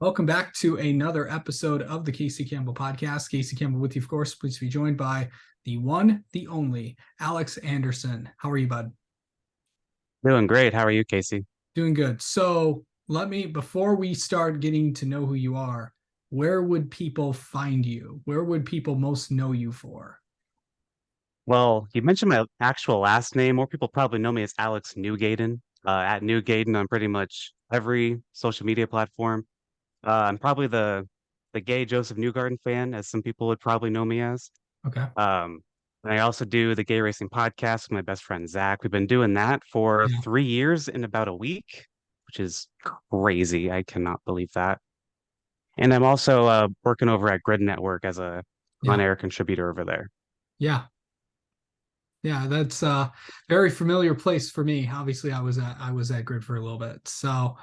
Welcome back to another episode of the Casey Campbell podcast. Casey Campbell with you, of course. Pleased to be joined by the one, the only, Alex Andersen. How are you, bud? Doing great. How are you, Casey? Doing good. So before we start getting to know who you are, where would people find you? Where would people most know you for? Well, you mentioned my actual last name. More people probably know me as Alex Newgaden. At Newgaden on pretty much every social media platform. I'm probably the gay Joseph Newgarden fan, as some people would probably know me as. Okay. Um, and I also do the gay racing podcast with my best friend Zach. We've been doing that for Yeah. 3 years in about a week, which is crazy. I cannot believe that. And I'm also working over at Grid Network as a Yeah. on-air contributor over there. Yeah. Yeah. That's a very familiar place for me. Obviously, I was at Grid for a little bit. So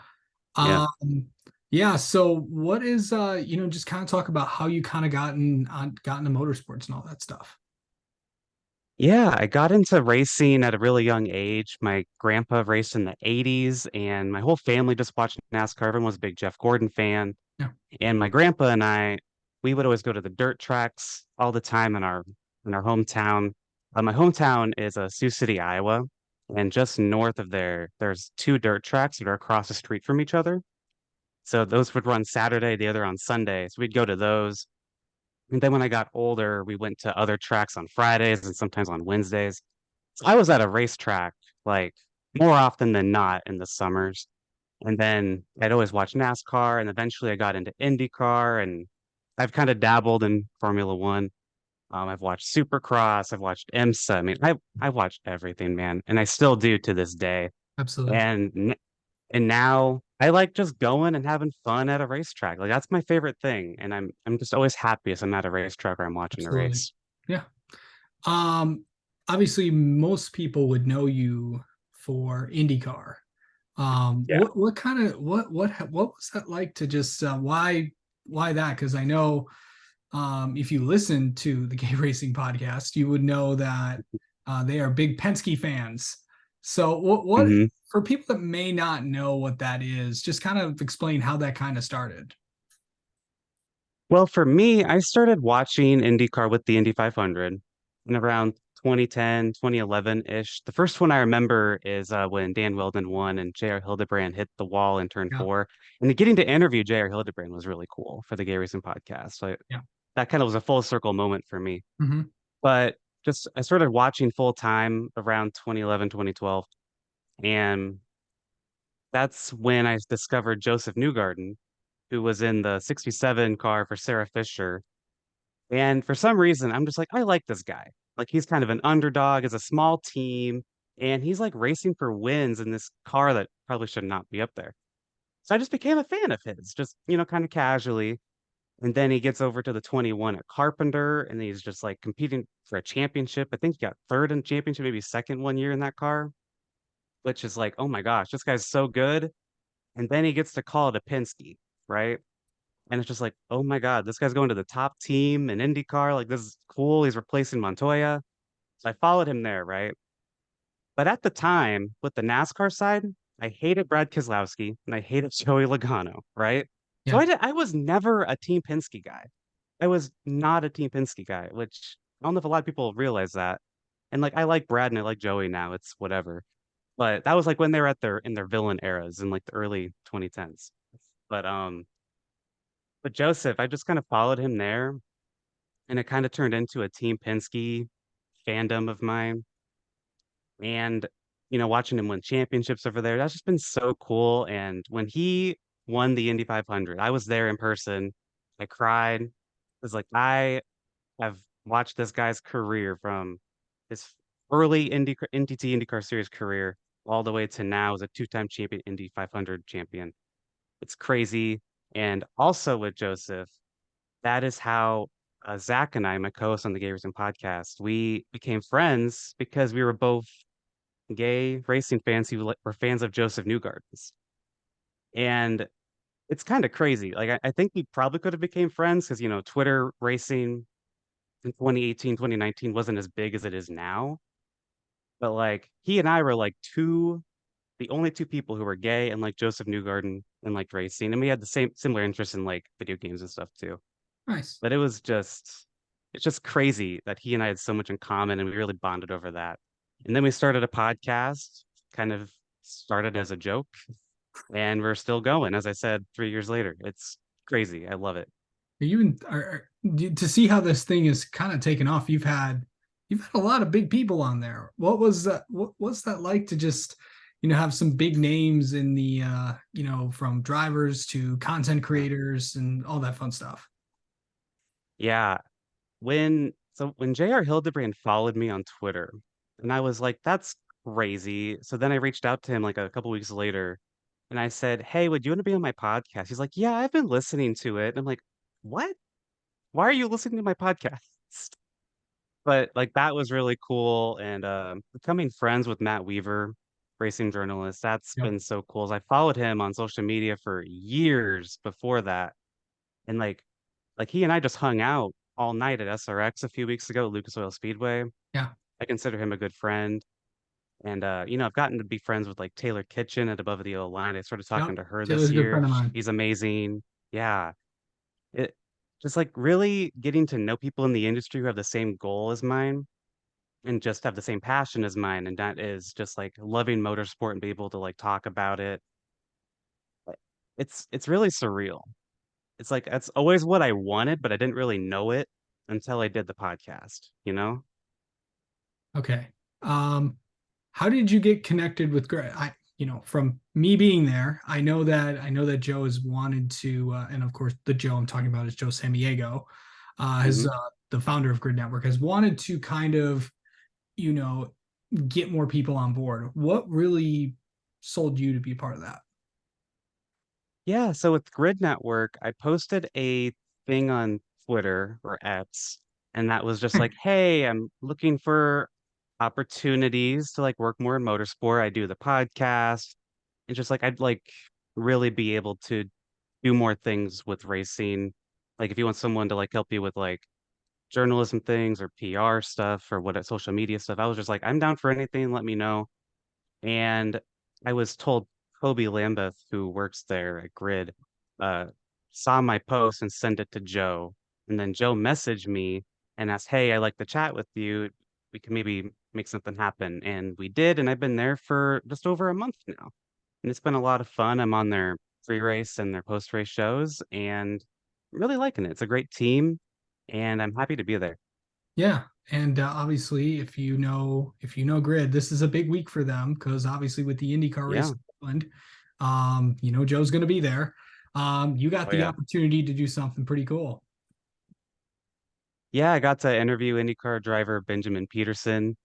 Yeah. Um, yeah, so what is just kind of talk about how you kind of gotten into motorsports and all that stuff. Yeah, I got into racing at a really young age. My grandpa raced in the 80s, and my whole family just watched NASCAR. Everyone was a big Jeff Gordon fan. Yeah. And my grandpa and I, we would always go to the dirt tracks all the time in our hometown. My hometown is Sioux City, Iowa, and just north of there, there's two dirt tracks that are across the street from each other. So those would run Saturday, the other on Sunday. So we'd go to those. And then when I got older, we went to other tracks on Fridays and sometimes on Wednesdays. So I was at a racetrack like more often than not in the summers. And then I'd always watch NASCAR, and eventually I got into IndyCar, and I've kind of dabbled in Formula One. I've watched Supercross, I've watched IMSA. I mean, I watched everything, man, and I still do to this day. Absolutely. And and now I like just going and having fun at a racetrack. Like that's my favorite thing, and I'm just always happiest I'm at a racetrack or I'm watching a Absolutely. race. Yeah. Um, Obviously most people would know you for IndyCar. Yeah. What was that like to just why that? Because I know if you listen to the Gay Racing podcast, you would know that they are big Penske fans. So, what hmm for people that may not know what that is, just kind of explain how that kind of started. Well, for me, I started watching IndyCar with the Indy 500 in around 2010, 2011-ish. The first one I remember is when Dan Wheldon won and J.R. Hildebrand hit the wall in turn Yeah, four. And getting to interview J.R. Hildebrand was really cool for the Gay Racing podcast. So yeah, that kind of was a full circle moment for me. hmm But just I started watching full time around 2011, 2012. And that's when I discovered Joseph Newgarden, who was in the 67 car for Sarah Fisher. And for some reason, I'm just like, I like this guy. Like he's kind of an underdog, is a small team, and he's like racing for wins in this car that probably should not be up there. So I just became a fan of his, just, kind of casually. And then he gets over to the 21 at Carpenter, and he's just like competing for a championship. I think he got third in championship, maybe second one year in that car, which is like, oh my gosh, this guy's so good. And then he gets to call it a Penske, right? And it's just like, oh my God, this guy's going to the top team in IndyCar. Like, this is cool. He's replacing Montoya. So I followed him there, right? But at the time, with the NASCAR side, I hated Brad Keselowski and I hated Joey Logano, right? So yeah, I was never a Team Penske guy. I was not a Team Penske guy, which I don't know if a lot of people realize that. And like, I like Brad and I like Joey now. It's whatever. But that was like when they were at their villain eras in like the early 2010s. But but Joseph, I just kind of followed him there, and it kind of turned into a Team Penske fandom of mine. And watching him win championships over there, that's just been so cool. And when he won the Indy 500, I was there in person. I cried. It was like I have watched this guy's career from his early NTT IndyCar Series career all the way to now as a two-time champion Indy 500 champion. It's crazy. And also with Joseph, that is how Zach and I, my co-host on the Gay Racing podcast, we became friends because we were both gay racing fans who were fans of Joseph Newgarden's. And it's kind of crazy. Like I think we probably could have became friends because Twitter racing in 2018, 2019 wasn't as big as it is now. But like he and I were like the only two people who were gay and like Joseph Newgarden. and like racing, and we had the same similar interest in like video games and stuff too. Nice. But it's just crazy that he and I had so much in common, and we really bonded over that. And then we started a podcast, kind of started as a joke, and we're still going. As I said, 3 years later, it's crazy. I love it. Are you in, to see how this thing is kind of taken off? You've had a lot of big people on there. What was that? What's that like to just have some big names in the from drivers to content Yeah. creators and all that fun stuff? Yeah. When J.R. Hildebrand followed me on Twitter, and I was like, that's crazy. So then I reached out to him like a couple weeks later, and I said, "Hey, would you want to be on my podcast?" He's like, "Yeah, I've been listening to it." And I'm like, "What? Why are you listening to my podcast?" But like that was really cool, and becoming friends with Matt Weaver, racing journalist, that's Yep. been so cool. As I followed him on social media for years before that, and like he and I just hung out all night at SRX a few weeks ago at Lucas Oil Speedway. Yeah. I consider him a good friend. And I've gotten to be friends with like Taylor Kitchen at Above the Yellow Line. I started Yep. talking to her Taylor's this a good year. friend of mine. She's amazing. Yeah. It just like really getting to know people in the industry who have the same goal as mine and just have the same passion as mine. And that is just like loving motorsport and be able to like talk about it. It's really surreal. It's like that's always what I wanted, but I didn't really know it until I did the podcast, you know? Okay. Um, how did you get connected with Greg? From me being there, I know that Joe has wanted to, and of course, the Joe I'm talking about is Joe Sammiego, has Hmm. the founder of Grid Network, has wanted to kind of, you know, get more people on board. What really sold you to be part of that? Yeah, so with Grid Network, I posted a thing on Twitter or X, and that was just like, hey, I'm looking for opportunities to like work more in motorsport. I do the podcast, and just like I'd like really be able to do more things with racing. Like if you want someone to like help you with like journalism things or PR stuff or what social media stuff, I was just like, I'm down for anything, let me know. And I was told Kobe Lambeth, who works there at Grid, uh, saw my post and sent it to Joe. And then Joe messaged me and asked, "Hey, I like to chat with you. We can maybe make something happen." And we did. And I've been there for just over a month now. And it's been a lot of fun. I'm on their pre-race and their post-race shows and I'm really liking it. It's a great team and I'm happy to be there. Yeah, and obviously, if you know Grid, this is a big week for them because obviously with the IndyCar race Yeah. in Portland, Joe's going to be there. You got Oh, the yeah. opportunity to do something pretty cool. Yeah, I got to interview IndyCar driver Benjamin Peterson.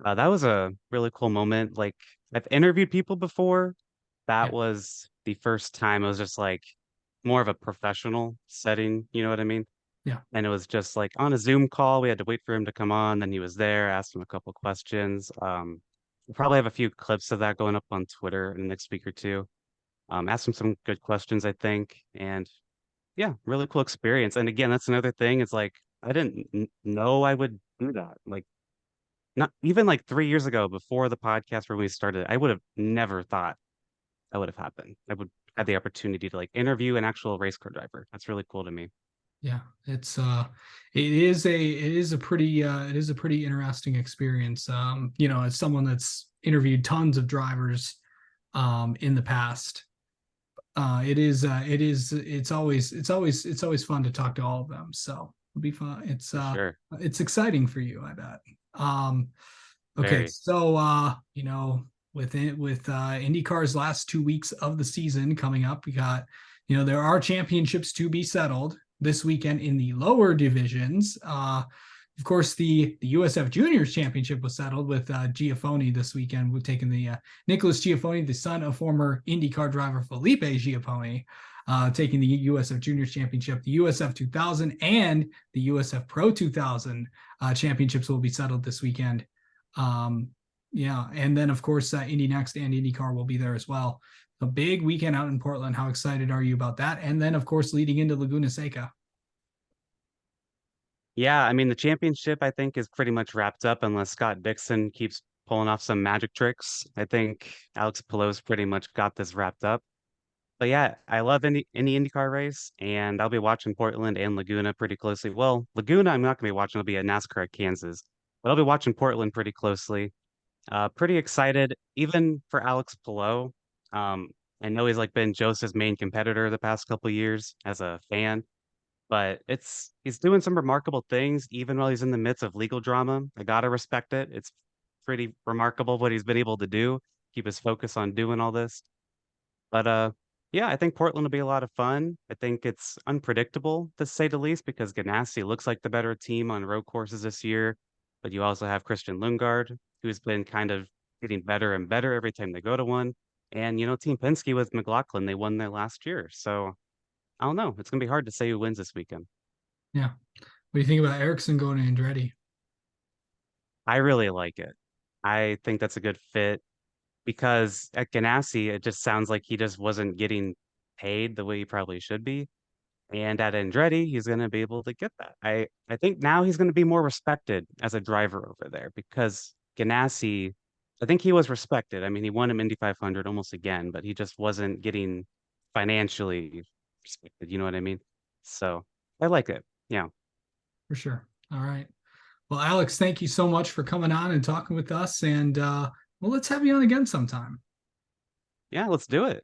That was a really cool moment. Like, I've interviewed people before. Yeah, That was the first time it was just like more of a professional setting, you know what I mean? yeah. And it was just like on a Zoom call. We had to wait for him to come on. Then he was there, asked him a couple questions. We'll probably have a few clips of that going up on Twitter in the next week or two. Asked him some good questions, I think. And yeah, really cool experience. And again, that's another thing. It's like I didn't know I would do that. Like not even like 3 years ago, before the podcast when we started, I would have never thought that would have happened. I would have the opportunity to like interview an actual race car driver. That's really cool to me. Yeah, it is a pretty interesting experience. As someone that's interviewed tons of drivers in the past, it's always fun to talk to all of them. So it'll be fun. It's For uh sure. it's exciting for you, I bet. Okay, Very. so with IndyCar's last 2 weeks of the season coming up, we got, there are championships to be settled this weekend in the lower divisions. Of course, the USF Juniors Championship was settled with Giafoni this weekend. We're taking the Nicholas Giafoni, the son of former IndyCar driver Felipe Giafoni, taking the USF Juniors Championship. The USF 2000 and the USF Pro 2000 championships will be settled this weekend. Um, yeah, and then of course Indy Next and IndyCar will be there as well. A big weekend out in Portland. How excited are you about that? And then of course leading into Laguna Seca. Yeah, I mean the championship I think is pretty much wrapped up unless Scott Dixon keeps pulling off some magic tricks. I think Alex Pilot's pretty much got this wrapped up. But yeah, I love any IndyCar race, and I'll be watching Portland and Laguna pretty closely. Well, Laguna, I'm not going to be watching. It'll be at NASCAR at Kansas, but I'll be watching Portland pretty closely. Pretty excited, even for Alex Palou. Um, I know he's like been Joseph's main competitor the past couple years as a fan, but he's doing some remarkable things even while he's in the midst of legal drama. I gotta respect it. It's pretty remarkable what he's been able to do, keep his focus on doing all this. But yeah, I think Portland will be a lot of fun. I think it's unpredictable to say the least because Ganassi looks like the better team on road courses this year. But you also have Christian Lundgaard, who's been kind of getting better and better every time they go to one. And Team Penske with McLaughlin, they won there last year. So I don't know. It's gonna be hard to say who wins this weekend. Yeah. What do you think about Ericsson going to Andretti? I really like it. I think that's a good fit because at Ganassi, it just sounds like he just wasn't getting paid the way he probably should be. And at Andretti, he's going to be able to get that. I think now he's going to be more respected as a driver over there because Ganassi, I think he was respected. I mean, he won him Indy 500 almost again, but he just wasn't getting financially respected. You know what I mean? So I like it. Yeah. For sure. All right. Well, Alex, thank you so much for coming on and talking with us. And well, let's have you on again sometime. Yeah, let's do it.